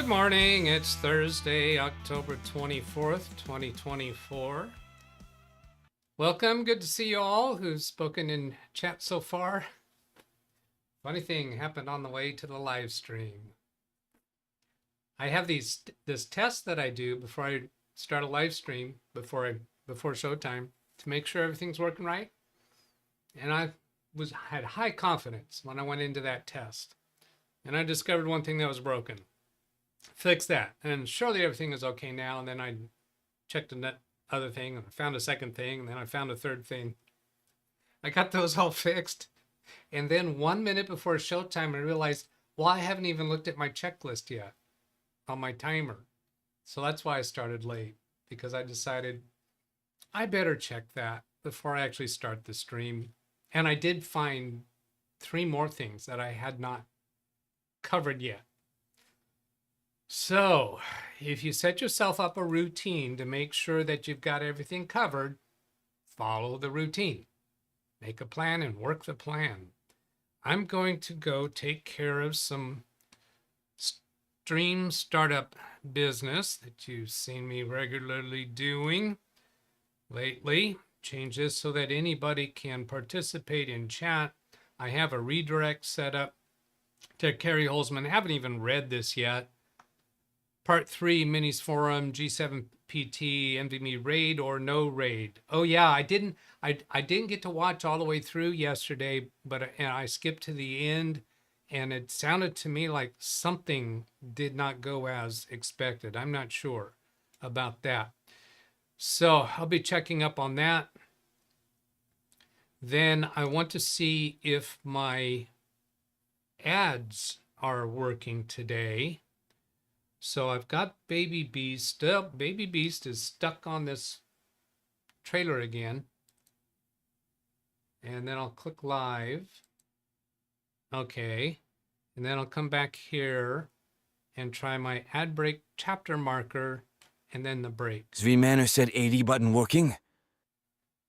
Good morning. It's Thursday, October 24th, 2024. Welcome. Good to see you all who've spoken in chat so far. Funny thing happened on the way to the live stream. I have this test that I do before I start a live stream, before showtime, to make sure everything's working right. And I had high confidence when I went into that test. And I discovered one thing that was broken. Fix that, and surely everything is okay now. And then I checked the other thing, and I found a second thing, and then I found a third thing. I got those all fixed, and then 1 minute before showtime, I realized, well, I haven't even looked at my checklist yet on my timer. So that's why I started late, because I decided I better check that before I actually start the stream. And I did find 3 more things that I had not covered yet. So, if you set yourself up a routine to make sure that you've got everything covered, follow the routine. Make a plan and work the plan. I'm going to go take care of some stream startup business that you've seen me regularly doing lately. Change this so that anybody can participate in chat. I have a redirect set up to Carrie Holzman. I haven't even read this yet. Part 3, Minis Forum, G7PT, NVMe raid or no raid. Oh yeah, I didn't get to watch all the way through yesterday, but I skipped to the end, and it sounded to me like something did not go as expected. I'm not sure about that. So I'll be checking up on that. Then I want to see if my ads are working today. So I've got Baby Beast. Baby Beast is stuck on this trailer again. And then I'll click live. Okay. And then I'll come back here and try my ad break chapter marker and then the break. Manor said 80 button working?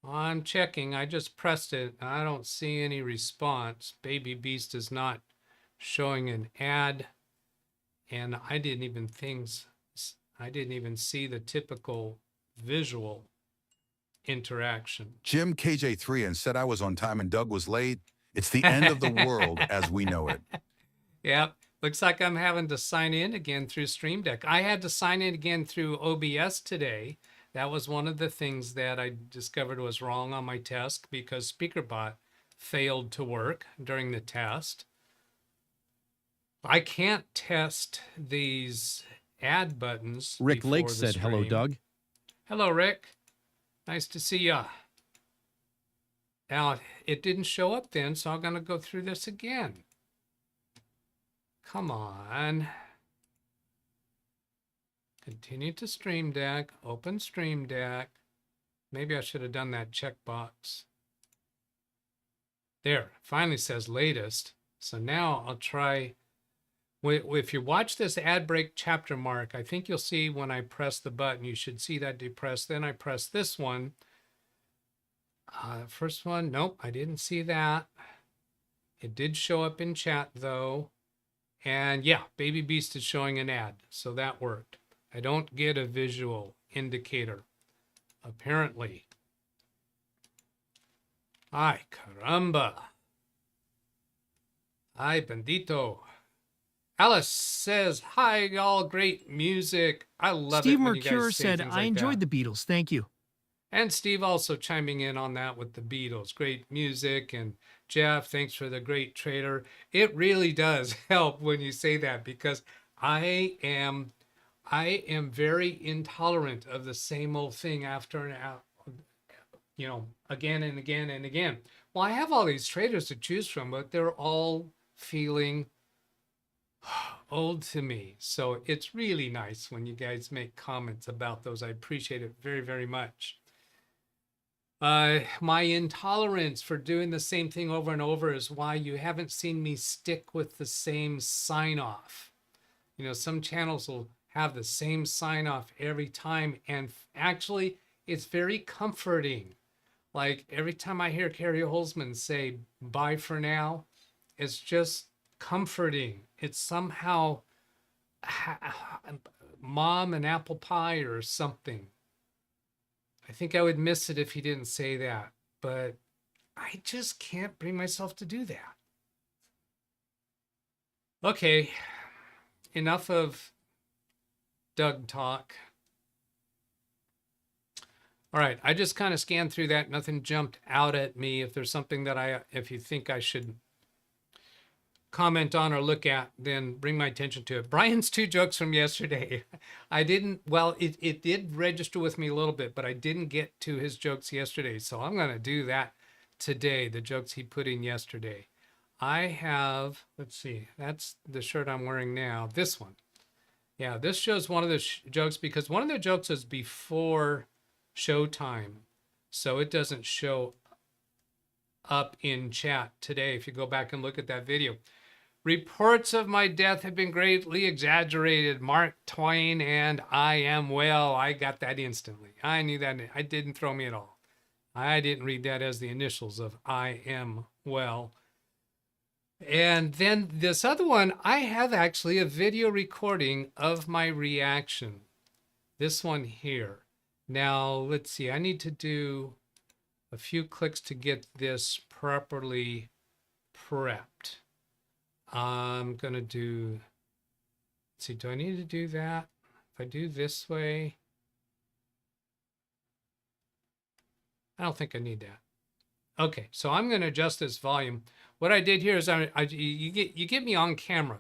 I'm checking. I just pressed it. I don't see any response. Baby Beast is not showing an ad. And I didn't even see the typical visual interaction. Jim KJ3 and said I was on time and Doug was late. It's the end of the world as we know it. Yep. Looks like I'm having to sign in again through Stream Deck. I had to sign in again through OBS today. That was one of the things that I discovered was wrong on my test, because SpeakerBot failed to work during the test. I can't test these ad buttons. Rick Lake said, hello, Doug. Hello, Rick. Nice to see ya. Now, it didn't show up then, so I'm going to go through this again. Come on. Continue to Stream Deck. Open Stream Deck. Maybe I should have done that checkbox. There, finally says latest. So now I'll try. If you watch this ad break chapter mark, I think you'll see when I press the button, you should see that depressed. Then I press this one. First one, nope, I didn't see that. It did show up in chat though. And yeah, Baby Beast is showing an ad, so that worked. I don't get a visual indicator, apparently. Ay, caramba. Ay, bendito. Alice says, hi, y'all, great music. I love Steve it when you Mercure guys say said, things I like enjoyed that. the Beatles. Thank you. And Steve also chiming in on that with the Beatles. Great music. And Jeff, thanks for the great trailer. It really does help when you say that, because I am very intolerant of the same old thing after and out, again and again and again. Well, I have all these trailers to choose from, but they're all feeling old to me. So it's really nice when you guys make comments about those. I appreciate it very, very much. My intolerance for doing the same thing over and over is why you haven't seen me stick with the same sign off. Some channels will have the same sign off every time, and actually it's very comforting. Like every time I hear Carrie Holzman say bye for now, it's just comforting. It's somehow mom and apple pie or something. I think I would miss it if he didn't say that, but I just can't bring myself to do that. Okay, enough of Doug talk. All right, I just kind of scanned through that. Nothing jumped out at me. If there's something that if you think I should comment on or look at, then bring my attention to it. Brian's 2 jokes from yesterday. I didn't, well, it did register with me a little bit, but I didn't get to his jokes yesterday. So I'm going to do that today, the jokes he put in yesterday. I have, let's see, that's the shirt I'm wearing now. This one. Yeah, this shows one of the jokes because one of the jokes is before showtime. So it doesn't show up in chat today if you go back and look at that video. Reports of my death have been greatly exaggerated. Mark Twain and I am well. I got that instantly. I knew that. It didn't throw me at all. I didn't read that as the initials of I am well. And then this other one, I have actually a video recording of my reaction. This one here. Now, let's see. I need to do a few clicks to get this properly prepped. I'm going to do, let's see, do I need to do that? If I do this way, I don't think I need that. Okay, so I'm going to adjust this volume. What I did here is you get me on camera,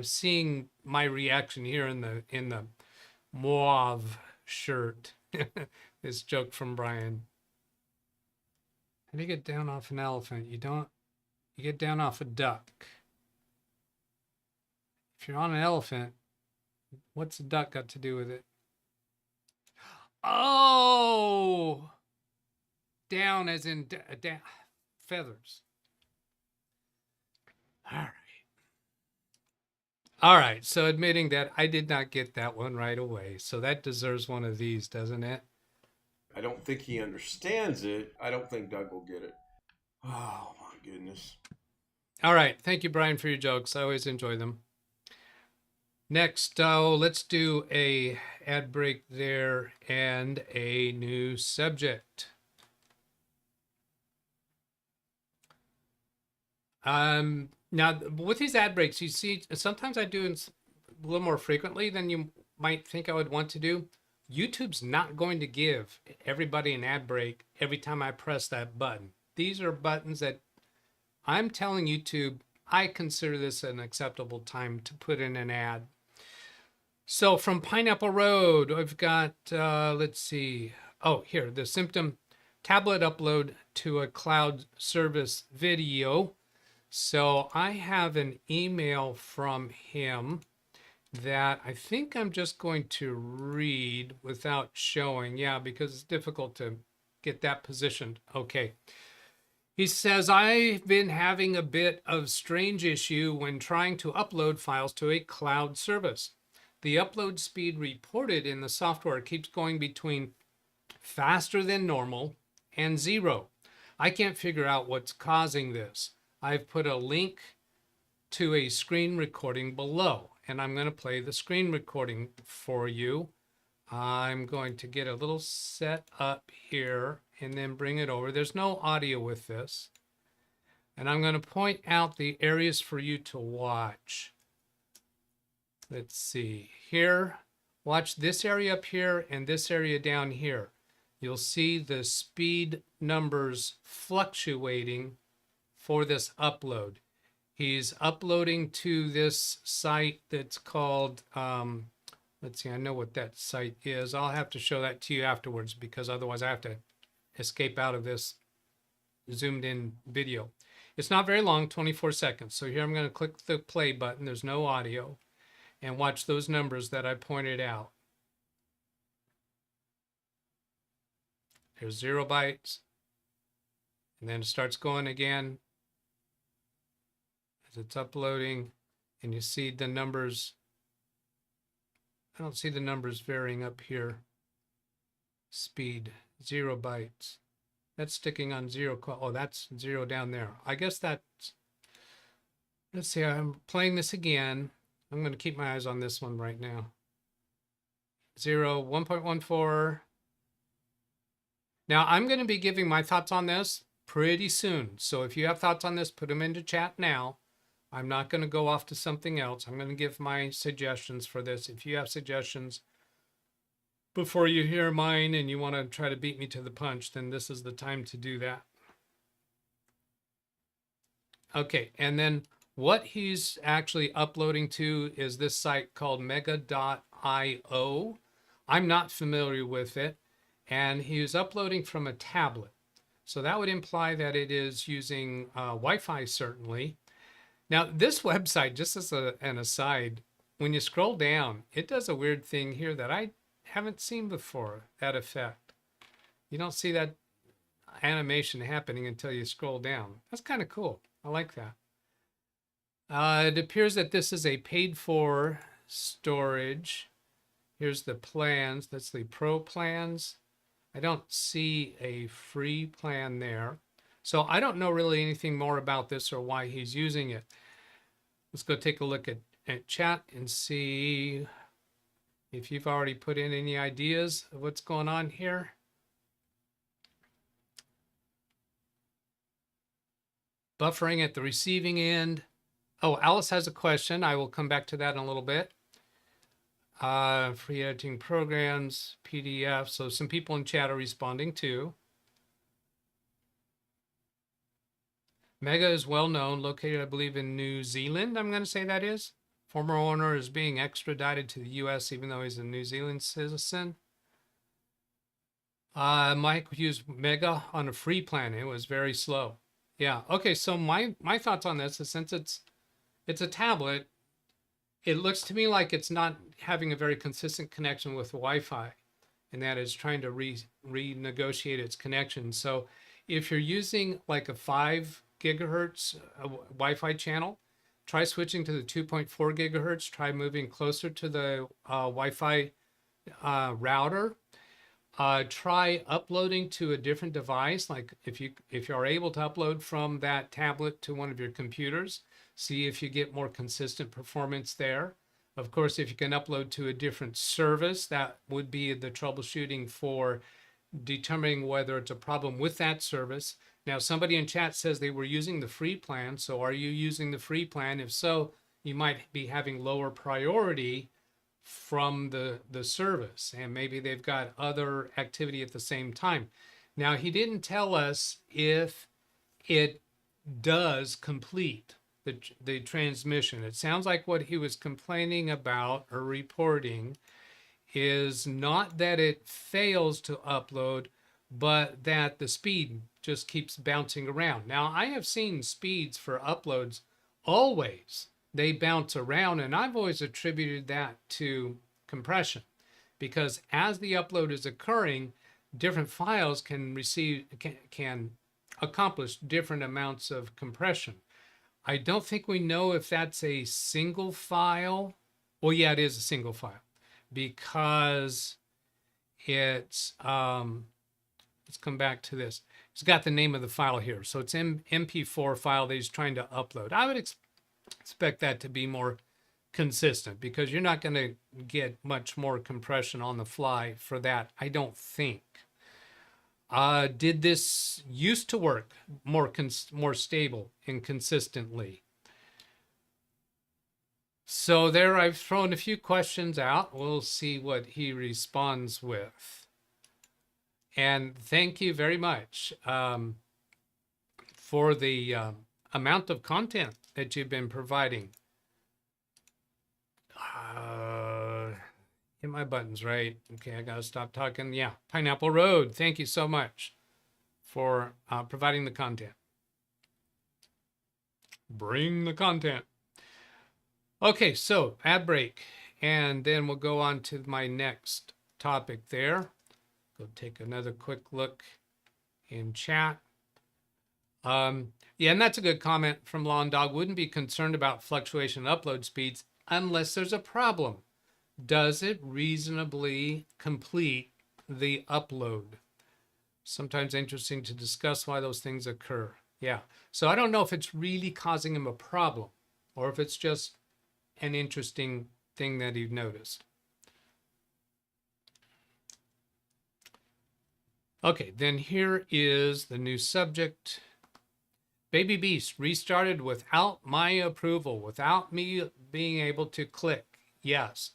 seeing my reaction here in the mauve shirt. This joke from Brian. How do you get down off an elephant? You don't. You get down off a duck. If you're on an elephant, what's a duck got to do with it? Oh, down as in down, feathers. All right. So admitting that I did not get that one right away. So that deserves one of these, doesn't it? I don't think he understands it. I don't think Doug will get it. Oh, my goodness. All right. Thank you, Brian, for your jokes. I always enjoy them. Next, let's do a ad break there and a new subject. Now, with these ad breaks, you see, sometimes I do it a little more frequently than you might think I would want to do. YouTube's not going to give everybody an ad break every time I press that button. These are buttons that I'm telling YouTube, I consider this an acceptable time to put in an ad. So from Pineapple Road, I've got, let's see. Oh, here, the symptom tablet upload to a cloud service video. So I have an email from him that I think I'm just going to read without showing. Yeah, because it's difficult to get that positioned. Okay. He says, I've been having a bit of strange issue when trying to upload files to a cloud service. The upload speed reported in the software keeps going between faster than normal and 0. I can't figure out what's causing this. I've put a link to a screen recording below, and I'm going to play the screen recording for you. I'm going to get a little set up here and then bring it over. There's no audio with this. And I'm going to point out the areas for you to watch. Let's see here. Watch this area up here and this area down here. You'll see the speed numbers fluctuating for this upload. He's uploading to this site that's called, let's see, I know what that site is. I'll have to show that to you afterwards because otherwise I have to escape out of this zoomed in video. It's not very long, 24 seconds. So here I'm going to click the play button. There's no audio. And watch those numbers that I pointed out. There's 0 bytes. And then it starts going again as it's uploading. And you see the numbers. I don't see the numbers varying up here. Speed, 0 bytes. That's sticking on 0. Oh, that's 0 down there. I guess that's, let's see, I'm playing this again. I'm going to keep my eyes on this one right now. 0, 1.14. Now, I'm going to be giving my thoughts on this pretty soon. So if you have thoughts on this, put them into chat now. I'm not going to go off to something else. I'm going to give my suggestions for this. If you have suggestions before you hear mine and you want to try to beat me to the punch, then this is the time to do that. Okay, and then what he's actually uploading to is this site called mega.io. I'm not familiar with it, and he's uploading from a tablet. So that would imply that it is using Wi-Fi, certainly. Now, this website, just as an aside, when you scroll down, it does a weird thing here that I haven't seen before, that effect. You don't see that animation happening until you scroll down. That's kind of cool. I like that. It appears that this is a paid-for storage. Here's the plans. That's the pro plans. I don't see a free plan there. So I don't know really anything more about this or why he's using it. Let's go take a look at chat and see if you've already put in any ideas of what's going on here. Buffering at the receiving end. Oh, Alice has a question. I will come back to that in a little bit. Free editing programs, PDF. So some people in chat are responding too. Mega is well known, located, I believe, in New Zealand, I'm going to say that is. Former owner is being extradited to the U.S. even though he's a New Zealand citizen. Mike used Mega on a free plan. It was very slow. Yeah. Okay. So my thoughts on this is, since it's a tablet, it looks to me like it's not having a very consistent connection with Wi-Fi, and that is trying to renegotiate its connection. So if you're using like a 5 gigahertz Wi-Fi channel, try switching to the 2.4 gigahertz. Try moving closer to the Wi-Fi router. Try uploading to a different device. Like if you're able to upload from that tablet to one of your computers, see if you get more consistent performance there. Of course, if you can upload to a different service, that would be the troubleshooting for determining whether it's a problem with that service. Now, somebody in chat says they were using the free plan. So are you using the free plan? If so, you might be having lower priority from the service, and maybe they've got other activity at the same time. Now, he didn't tell us if it does complete the transmission. It sounds like what he was complaining about or reporting is not that it fails to upload, but that the speed just keeps bouncing around. Now, I have seen speeds for uploads always. They bounce around, and I've always attributed that to compression, because as the upload is occurring, different files can accomplish different amounts of compression. I don't think we know if that's a single file. Well, yeah, it is a single file, because it's let's come back to this. It's got the name of the file here. So it's MP4 file that he's trying to upload. I would expect that to be more consistent, because you're not going to get much more compression on the fly for that, I don't think. Did this used to work more stable and consistently? So there, I've thrown a few questions out. We'll see what he responds with. And thank you very much for the amount of content that you've been providing. Hit my buttons right. Okay, I gotta stop talking. Yeah, pineappleroad, thank you so much for providing the content. Bring the content. Okay, so ad break, and then we'll go on to my next topic there. Go take another quick look in chat. Yeah, and that's a good comment from Lawn Dog. Wouldn't be concerned about fluctuation in upload speeds unless there's a problem. Does it reasonably complete the upload? Sometimes interesting to discuss why those things occur. Yeah, so I don't know if it's really causing him a problem or if it's just an interesting thing that you've noticed. Okay, then here is the new subject. Baby Beast restarted without my approval, without me being able to click yes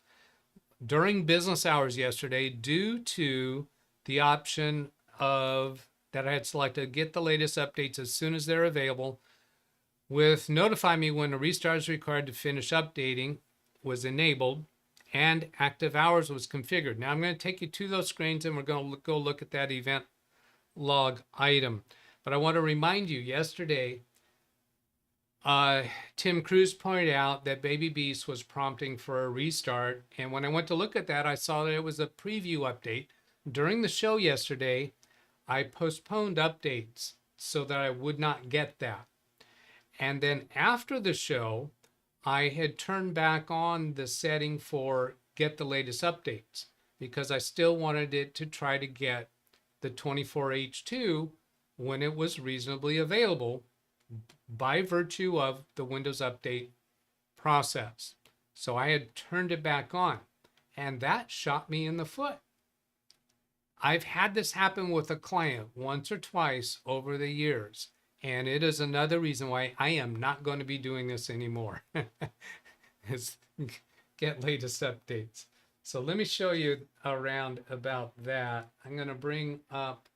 during business hours yesterday, due to the option of that I had selected, get the latest updates as soon as they're available, with notify me when a restart is required to finish updating was enabled, and active hours was configured. Now I'm going to take you to those screens and we're going to go look at that event log item. But I want to remind you, yesterday, Tim Cruz pointed out that Baby Beast was prompting for a restart. And when I went to look at that, I saw that it was a preview update. During the show yesterday, I postponed updates so that I would not get that. And then after the show, I had turned back on the setting for get the latest updates because I still wanted it to try to get the 24H2 when it was reasonably available by virtue of the Windows Update process. So I had turned it back on, and that shot me in the foot. I've had this happen with a client once or twice over the years, and it is another reason why I am not going to be doing this anymore. Is get latest updates. So let me show you around about that. I'm going to bring up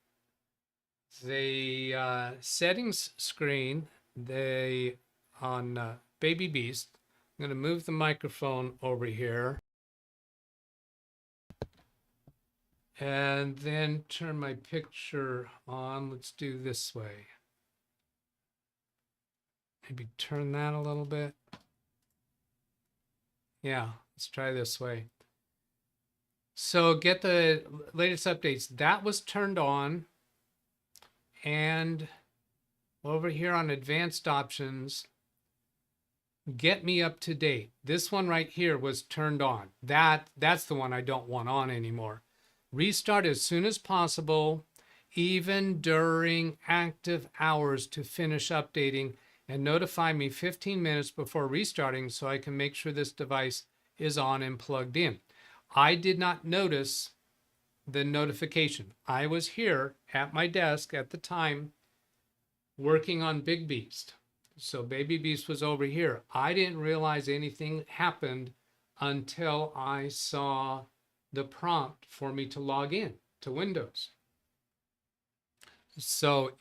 the settings screen on Baby Beast. I'm going to move the microphone over here and then turn my picture on. Let's do this way. Maybe turn that a little bit. Yeah, let's try this way. So get the latest updates. That was turned on. And over here on advanced options, get me up to date. This one right here was turned on. That's the one I don't want on anymore. Restart as soon as possible, even during active hours, to finish updating, and notify me 15 minutes before restarting so I can make sure this device is on and plugged in. I did not notice the notification. I was here at my desk at the time working on Big Beast. So Baby Beast was over here. I didn't realize anything happened until I saw the prompt for me to log in to Windows. So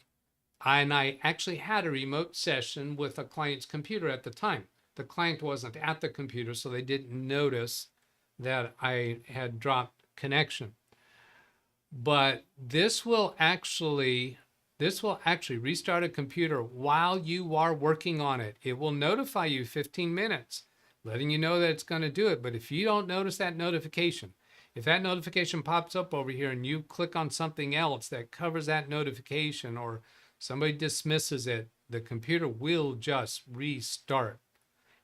I actually had a remote session with a client's computer at the time. The client wasn't at the computer, so they didn't notice that I had dropped connection. But this will actually restart a computer while you are working on it. It will notify you 15 minutes, letting you know that it's going to do it. But if you don't notice that notification, if that notification pops up over here and you click on something else that covers that notification, or somebody dismisses it, the computer will just restart.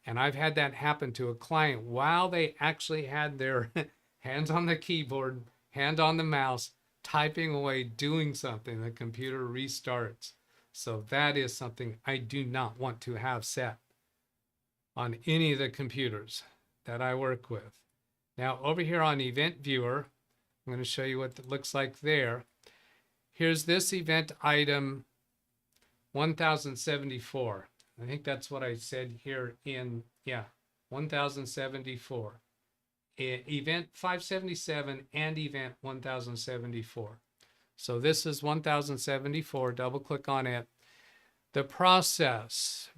And I've had that happen to a client while they actually had their hands on the keyboard, hand on the mouse, typing away, doing something. The computer restarts. So that is something I do not want to have set on any of the computers that I work with. Now over here on Event Viewer, I'm going to show you what it looks like there. Here's this event item 1074. I think that's what I said here in, 1074. Event 577 and event 1074. So this is 1074. Double click on it. The process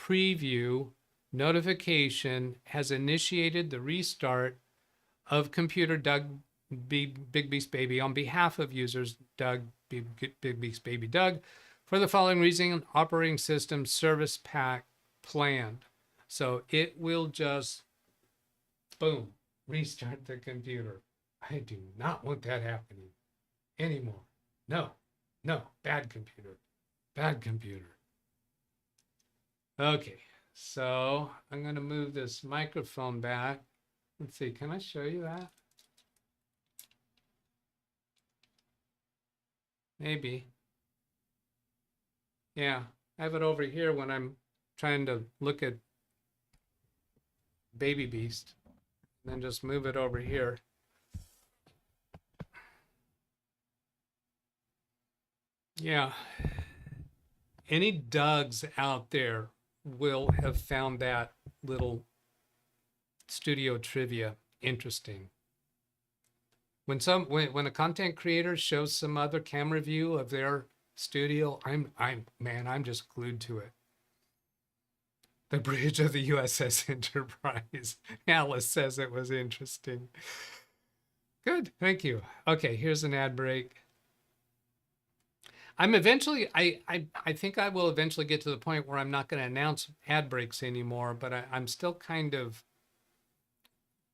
preview notification has initiated the restart of computer Doug Big Beast Baby on behalf of users Doug Big Beast Baby Doug for the following reason: operating system service pack planned. So it will just boom, restart the computer. I do not want that happening anymore. No, bad computer, bad computer. Okay, so I'm going to move this microphone back. Let's see, can I show you that? Maybe. Yeah, I have it over here when I'm trying to look at baby beast. And then just move it over here. Yeah. Any Dougs out there will have found that little studio trivia interesting. When a content creator shows some other camera view of their studio, I'm just glued to it. The bridge of the USS Enterprise. Alice says it was interesting. Good, thank you. Okay, here's an ad break. I think I will eventually get to the point where I'm not going to announce ad breaks anymore, but I'm still kind of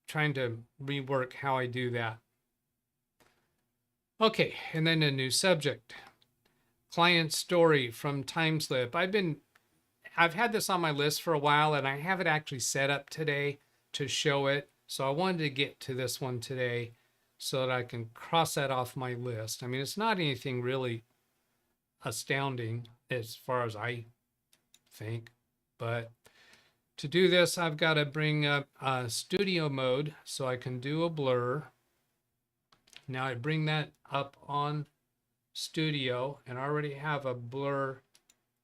trying to rework how I do that. Okay, and then a new subject. Client story from Timeslip. I've had this on my list for a while, and I have it actually set up today to show it. So I wanted to get to this one today so that I can cross that off my list. I mean, it's not anything really astounding as far as I think, but to do this, I've got to bring up studio mode so I can do a blur. Now I bring that up on studio and I already have a blur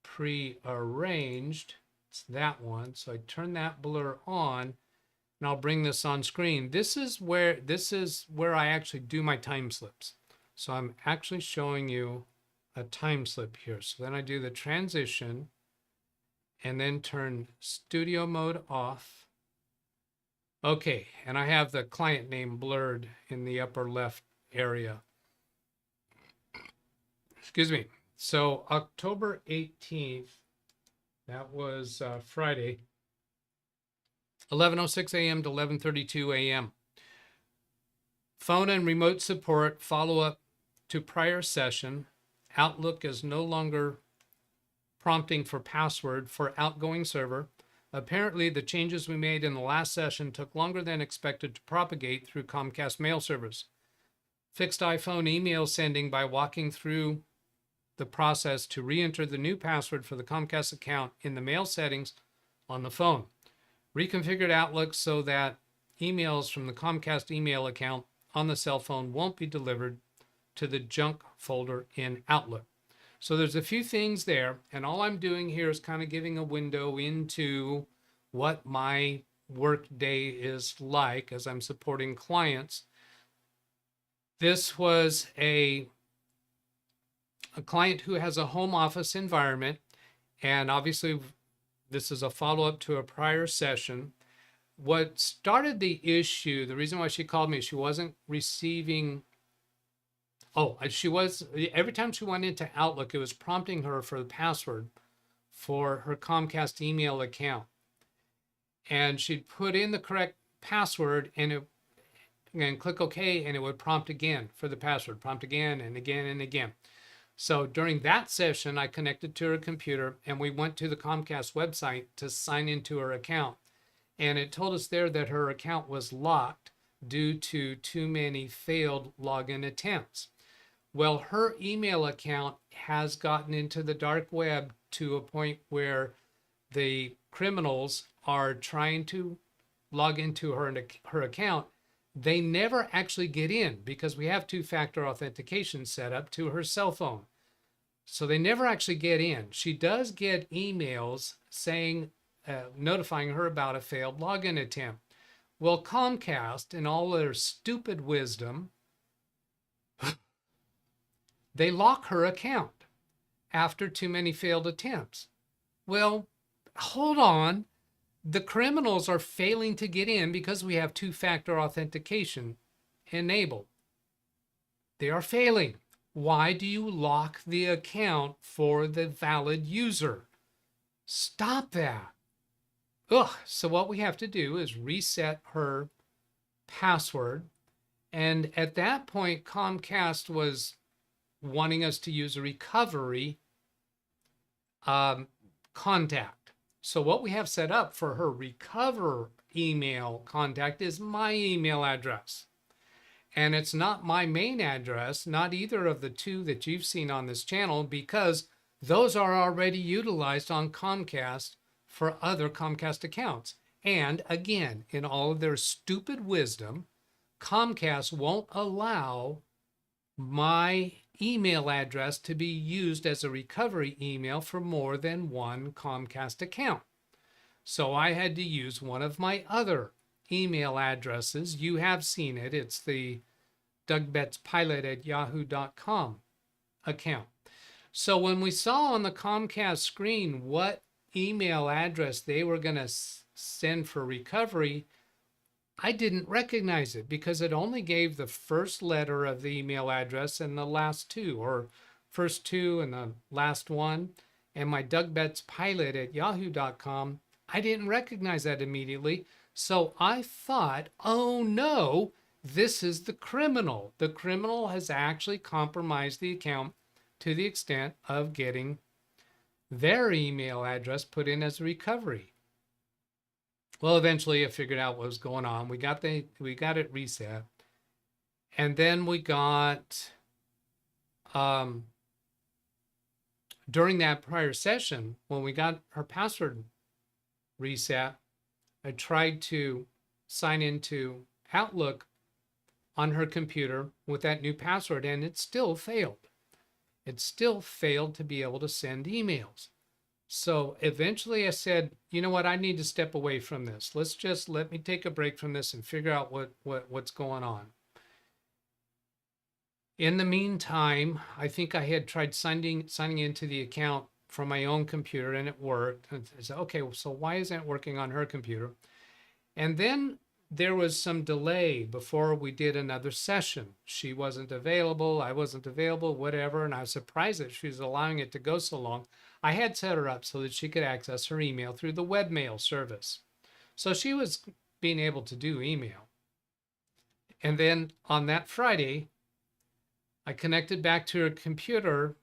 pre-arranged. It's that one. So I turn that blur on and I'll bring this on screen. This is where I actually do my time slips. So I'm actually showing you a time slip here. So then I do the transition and then turn studio mode off. Okay, and I have the client name blurred in the upper left area. Excuse me. So October 18th, that was Friday, 11:06 a.m. to 11:32 a.m. Phone and remote support follow up to prior session. Outlook is no longer prompting for password for outgoing server. Apparently, the changes we made in the last session took longer than expected to propagate through Comcast mail servers. Fixed iPhone email sending by walking through the process to re-enter the new password for the Comcast account in the mail settings on the phone. Reconfigured Outlook so that emails from the Comcast email account on the cell phone won't be delivered to the junk folder in Outlook. So there's a few things there, and all I'm doing here is kind of giving a window into what my work day is like as I'm supporting clients. This was a client who has a home office environment, and obviously this is a follow-up to a prior session. What started the issue, the reason why she called me, she wasn't receiving, every time she went into Outlook, it was prompting her for the password for her Comcast email account. And she'd put in the correct password and click OK, and it would prompt again for the password, prompt again and again and again. So during that session, I connected to her computer and we went to the Comcast website to sign into her account. And it told us there that her account was locked due to too many failed login attempts. Well, her email account has gotten into the dark web to a point where the criminals are trying to log into her account. They never actually get in because we have two-factor authentication set up to her cell phone. So they never actually get in. She does get emails saying, notifying her about a failed login attempt. Well, Comcast, in all their stupid wisdom, they lock her account after too many failed attempts. Well, hold on. The criminals are failing to get in because we have two-factor authentication enabled. They are failing. Why do you lock the account for the valid user? Stop that. So what we have to do is reset her password. And at that point, Comcast was wanting us to use a recovery contact. So what we have set up for her recover email contact is my email address. And it's not my main address, not either of the two that you've seen on this channel, because those are already utilized on Comcast for other Comcast accounts. And again, in all of their stupid wisdom, Comcast won't allow my email address to be used as a recovery email for more than one Comcast account. So I had to use one of my other email addresses. You have seen it. It's the DougBettsPilot@yahoo.com account. So when we saw on the Comcast screen what email address they were going to send for recovery, I didn't recognize it because it only gave the first letter of the email address and the last two, or first two and the last one. And my DougBettsPilot@yahoo.com, I didn't recognize that immediately. So I thought, oh no, this is the criminal. The criminal has actually compromised the account to the extent of getting their email address put in as a recovery. Well, eventually I figured out what was going on. We got it reset. And then we got, during that prior session, when we got her password reset, I tried to sign into Outlook on her computer with that new password, and it still failed. It still failed to be able to send emails. So eventually I said, you know what, I need to step away from this. Let me take a break from this and figure out what's going on. In the meantime, I think I had tried signing into the account from my own computer, and it worked. And I said, okay, so why isn't it working on her computer? And then there was some delay before we did another session. She wasn't available, I wasn't available, whatever. And I was surprised that she was allowing it to go so long. I had set her up so that she could access her email through the webmail service. So she was being able to do email. And then on that Friday, I connected back to her computer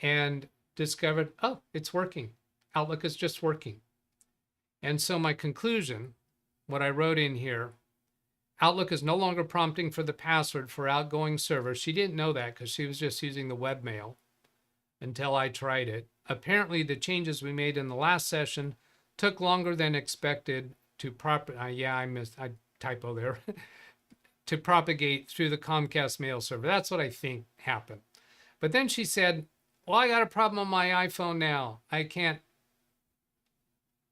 and discovered, oh, it's working. Outlook is just working. And so my conclusion, what I wrote in here, Outlook is no longer prompting for the password for outgoing server. She didn't know that because she was just using the webmail until I tried it. Apparently, the changes we made in the last session took longer than expected to I typo there, to propagate through the Comcast mail server. That's what I think happened. But then she said, well, I got a problem on my iPhone now. I can't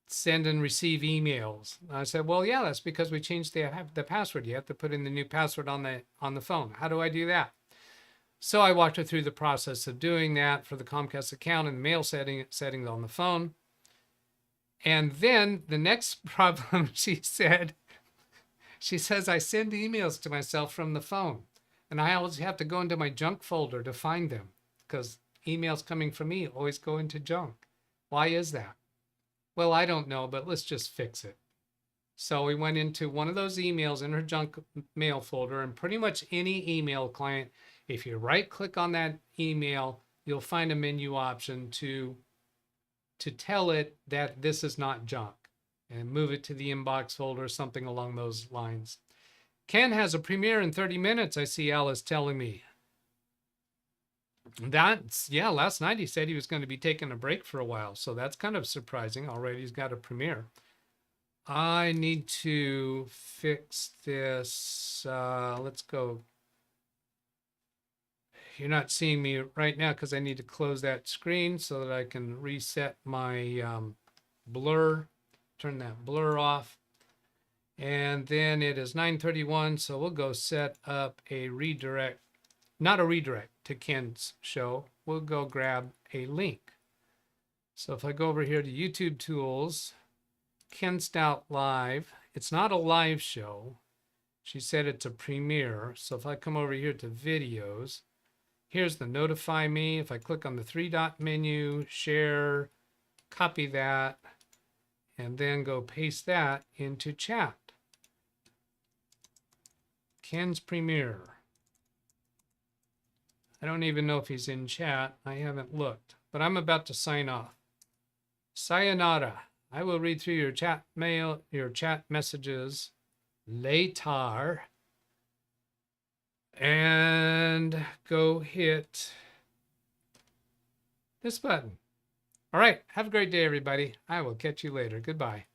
send and receive emails. I said, well, yeah, that's because we changed the password. You have to put in the new password on the phone. How do I do that? So I walked her through the process of doing that for the Comcast account and the mail settings on the phone. And then the next problem, she says, I send emails to myself from the phone, and I always have to go into my junk folder to find them because emails coming from me always go into junk. Why is that? Well, I don't know, but let's just fix it. So we went into one of those emails in her junk mail folder, and pretty much any email client, if you right click on that email, you'll find a menu option to tell it that this is not junk and move it to the inbox folder, something along those lines. Ken has a premiere in 30 minutes, I see Alice telling me. Last night he said he was going to be taking a break for a while, so that's kind of surprising. Already he's got a premiere. I need to fix this. Let's go. You're not seeing me right now because I need to close that screen so that I can reset my blur, turn that blur off. And then it is 9:31, so we'll go set up a redirect, not a redirect to Ken's show. We'll go grab a link. So if I go over here to YouTube Tools, Ken Stout Live, it's not a live show. She said it's a premiere. So if I come over here to videos, here's the notify me. If I click on the 3-dot menu, share, copy that, and then go paste that into chat. Ken's premiere. I don't even know if he's in chat. I haven't looked, but I'm about to sign off. Sayonara. I will read through your chat mail, your chat messages later. And go hit this button. All right. Have a great day, everybody. I will catch you later. Goodbye.